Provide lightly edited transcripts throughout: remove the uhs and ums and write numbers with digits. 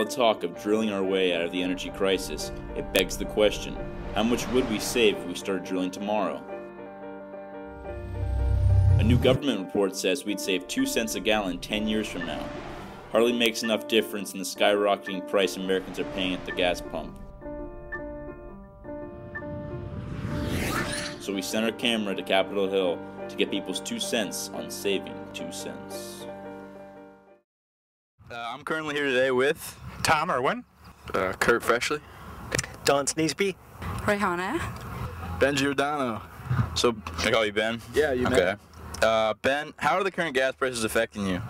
talk of drilling our way out of the energy crisis, it begs the question, how much would we save if we started drilling tomorrow? A new government report says we'd save 2 cents a gallon 10 years from now. Hardly makes enough difference in the skyrocketing price Americans are paying at the gas pump. So we sent our camera to Capitol Hill to get people's 2 cents on saving 2 cents. I'm currently here today with Tom Irwin, Kurt Freshley, Don Sneesby, Rihanna, Ben Giordano. So, can I call you Ben? Yeah, you okay. Ben, how are the current gas prices affecting you?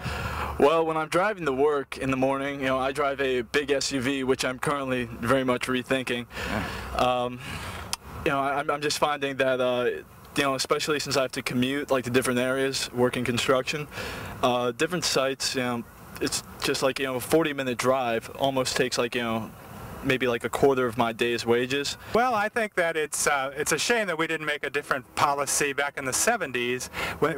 Well, when I'm driving to work in the morning, I drive a big SUV, which I'm currently very much rethinking. I'm just finding that, especially since I have to commute, like, to different areas, work in construction, different sites, it's just like, a 40-minute drive almost takes, like, maybe like a quarter of my day's wages. Well, I think that it's a shame that we didn't make a different policy back in the 70s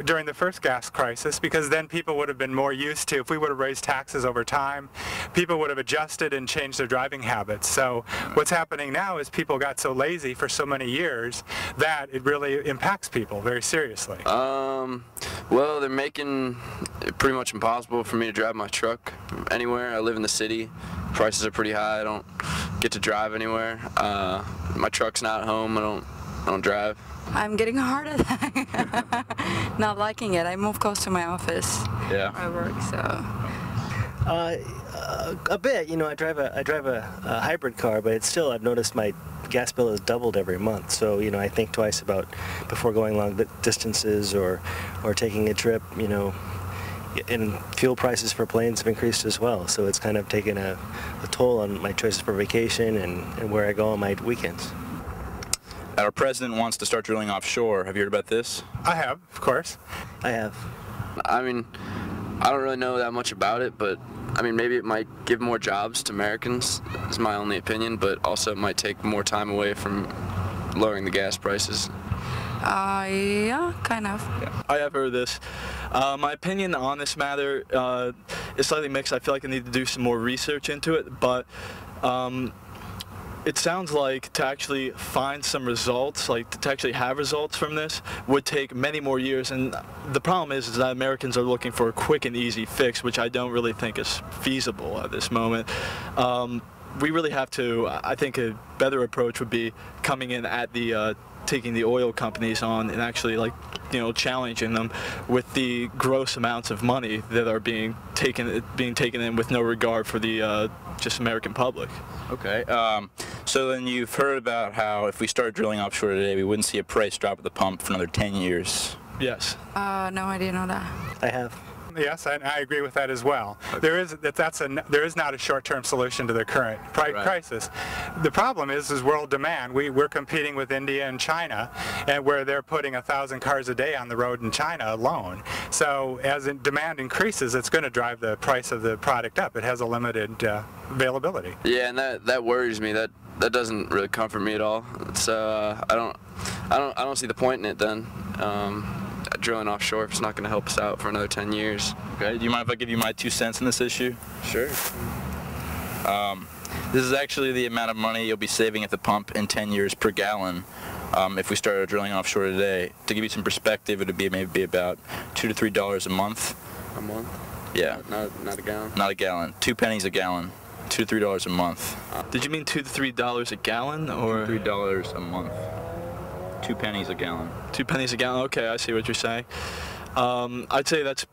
during the first gas crisis, because then people would have been more used to, if we would have raised taxes over time, people would have adjusted and changed their driving habits. So what's happening now is people got so lazy for so many years that it really impacts people very seriously. Well, they're making it pretty much impossible for me to drive my truck anywhere. I live in the city. Prices are pretty high. I don't get to drive anywhere. My truck's not home. I don't drive. I'm getting a heart attack. Not liking it. I move close to my office. Yeah. I work, so. A bit. I drive a hybrid car, but it's still, I've noticed my gas bill has doubled every month. So I think twice about before going long distances or taking a trip. And fuel prices for planes have increased as well, so it's kind of taken a toll on my choices for vacation and where I go on my weekends. Our president wants to start drilling offshore. Have you heard about this? I have, of course. I have. I mean, I don't really know that much about it, but I mean, maybe it might give more jobs to Americans, is my only opinion, but also it might take more time away from lowering the gas prices. Yeah, kind of. Yeah. I have heard this. My opinion on this matter is slightly mixed. I feel like I need to do some more research into it, but it sounds like to actually find some results, like to actually have results from this, would take many more years. And the problem is that Americans are looking for a quick and easy fix, which I don't really think is feasible at this moment. We really have to, I think a better approach would be coming in at the taking the oil companies on and actually, like, challenging them with the gross amounts of money that are being taken in with no regard for the just American public. Okay. So then you've heard about how if we started drilling offshore today, we wouldn't see a price drop at the pump for another 10 years. Yes. No, I didn't know that. I have. Yes, and I agree with that as well. Okay. There is not a short-term solution to the current crisis. The problem is world demand. We're competing with India and China, and where they're putting 1,000 cars a day on the road in China alone. So as demand increases, it's going to drive the price of the product up. It has a limited availability. Yeah, and that worries me. That doesn't really comfort me at all. So I don't see the point in it then. Drilling offshore if it's not going to help us out for another 10 years. Okay, do you mind if I give you my 2 cents in this issue? Sure. This is actually the amount of money you'll be saving at the pump in 10 years per gallon if we started drilling offshore today. To give you some perspective, it would be maybe about $2 to $3 a month. A month? Yeah. Not a gallon? Not a gallon. 2 pennies a gallon. $2 to $3 a month. Did you mean $2 to $3 a gallon, or $3 a month? 2 pennies a gallon. 2 pennies a gallon. Okay, I see what you're saying. I'd say that's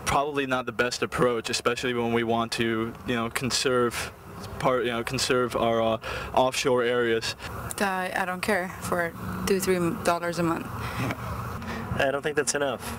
probably not the best approach, especially when we want to, conserve our offshore areas. I don't care for $2 to $3 a month. I don't think that's enough.